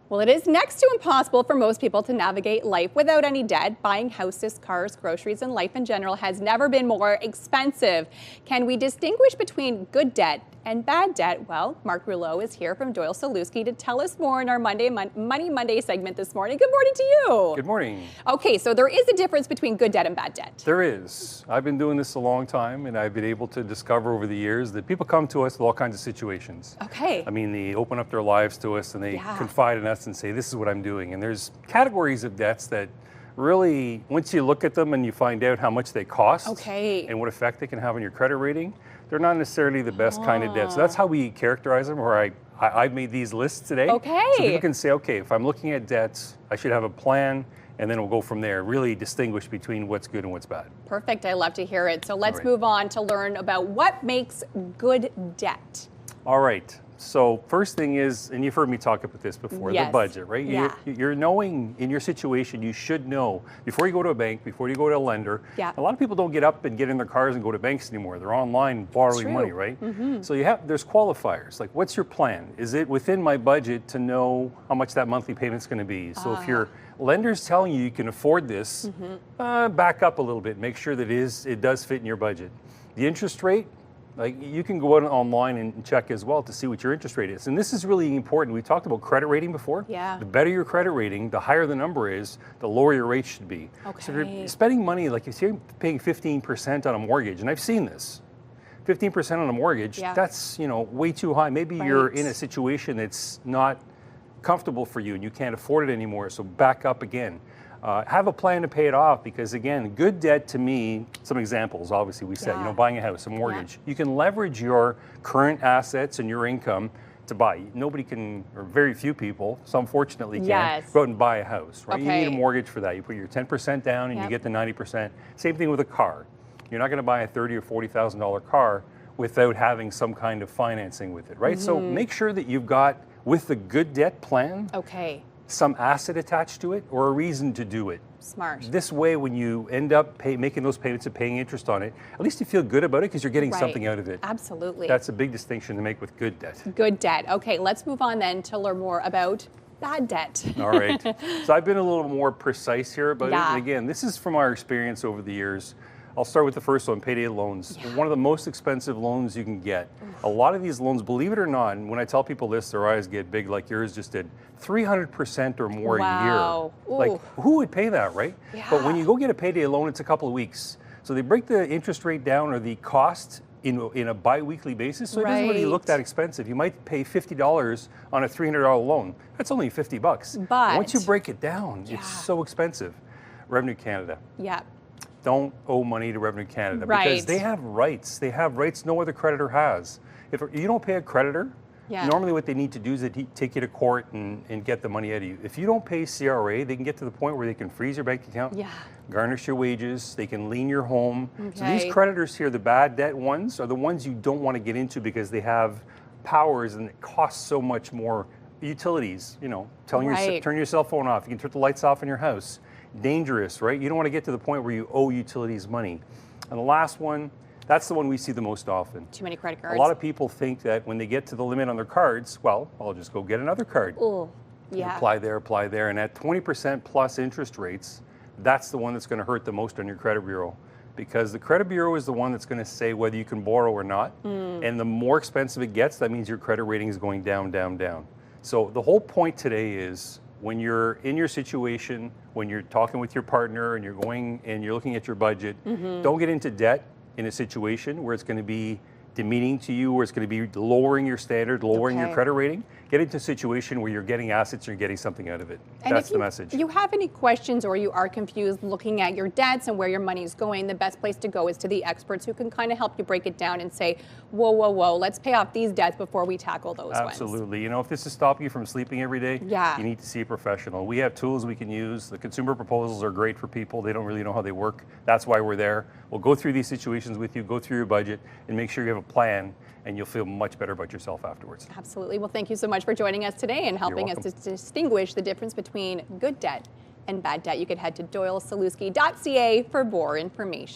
Well, it is next to impossible for most people to navigate life without any debt. Buying houses, cars, groceries, and life in general has never been more expensive. Can we distinguish between good debt and bad debt? Well, Mark Rouleau is here from Doyle Saluski to tell us more in our Money Monday segment this morning. Good morning to you. Good morning. Okay, so there is a difference between good debt and bad debt. There is. I've been doing this a long time, and I've been able to discover over the years that people come to us with all kinds of situations. Okay. I mean, they open up their lives to us and they confide in us and say, this is what I'm doing. And there's categories of debts that really, once you look at them and you find out how much they cost and what effect they can have on your credit rating, they're not necessarily the best kind of debt. So that's how we characterize them, or I've made these lists today. Okay. So people can say, okay, if I'm looking at debts, I should have a plan, and then we'll go from there, really distinguish between what's good and what's bad. Perfect, I love to hear it. So let's move on to learn about what makes good debt. All right. So first thing is, and you've heard me talk about this before, the budget, right? Yeah. You're knowing in your situation, you should know before you go to a bank, before you go to a lender. Yeah. A lot of people don't get up and get in their cars and go to banks anymore. They're online borrowing money, right? Mm-hmm. So there's qualifiers. Like, what's your plan? Is it within my budget to know how much that monthly payment's going to be? So if your lender's telling you can afford this, back up a little bit. Make sure that it does fit in your budget. The interest rate, like, you can go out online and check as well to see what your interest rate is. And this is really important. We talked about credit rating before. Yeah. The better your credit rating, the higher the number is, the lower your rate should be. Okay. So if you're spending money, like if you're paying 15% on a mortgage, and I've seen this, 15% on a mortgage, that's, way too high. Maybe you're in a situation that's not comfortable for you and you can't afford it anymore, so back up again. Have a plan to pay it off, because again, good debt to me, some examples, obviously we said, buying a house, a mortgage. You can leverage your current assets and your income to buy. Nobody can, or very few people, some fortunately can, go out and buy a house, right? You need a mortgage for that. You put your 10% down and you get the 90%. Same thing with a car. You're not gonna buy a $30,000 or $40,000 car without having some kind of financing with it, right? So make sure that you've got, with the good debt plan, some asset attached to it or a reason to do it. Smart. This way, when you end up making those payments and paying interest on it, at least you feel good about it because you're getting something out of it. Absolutely. That's a big distinction to make with good debt. Good debt. Okay, let's move on then to learn more about bad debt. All right. So I've been a little more precise here about it. And again, this is from our experience over the years. I'll start with the first one, payday loans. One of the most expensive loans you can get. A lot of these loans, believe it or not, and when I tell people this, their eyes get big like yours just did, 300% or more a year. Like, who would pay that, right? But when you go get a payday loan, it's a couple of weeks. So they break the interest rate down, or the cost in a bi-weekly basis, so it doesn't really look that expensive. You might pay $50 on a $300 loan. That's only $50. But once you break it down, it's so expensive. Revenue Canada. Don't owe money to Revenue Canada because they have rights. They have rights no other creditor has. If you don't pay a creditor, normally what they need to do is they take you to court and get the money out of you. If you don't pay CRA, they can get to the point where they can freeze your bank account, garnish your wages, they can lien your home. So these creditors here, the bad debt ones, are the ones you don't want to get into because they have powers and it costs so much more. Utilities, turn your cell phone off. You can turn the lights off in your house. Dangerous, right? You don't want to get to the point where you owe utilities money. And the last one, that's the one we see the most often. Too many credit cards. A lot of people think that when they get to the limit on their cards, well, I'll just go get another card. Apply there. And at 20% plus interest rates, that's the one that's going to hurt the most on your credit bureau. Because the credit bureau is the one that's going to say whether you can borrow or not. And the more expensive it gets, that means your credit rating is going down, down, down. So the whole point today is, when you're in your situation, when you're talking with your partner and you're going and you're looking at your budget, don't get into debt in a situation where it's going to be demeaning to you, where it's going to be lowering your standard, lowering your credit rating. Get into a situation where you're getting assets and you're getting something out of it. And that's the message. If you have any questions or you are confused looking at your debts and where your money is going, the best place to go is to the experts who can kind of help you break it down and say, whoa, whoa, whoa, let's pay off these debts before we tackle those ones. Absolutely. If this is stopping you from sleeping every day, you need to see a professional. We have tools we can use. The consumer proposals are great for people. They don't really know how they work. That's why we're there. We'll go through these situations with you, go through your budget, and make sure you have a plan, and you'll feel much better about yourself afterwards. Absolutely. Well, thank you so much for joining us today and helping us to distinguish the difference between good debt and bad debt. You can head to doylesaluski.ca for more information.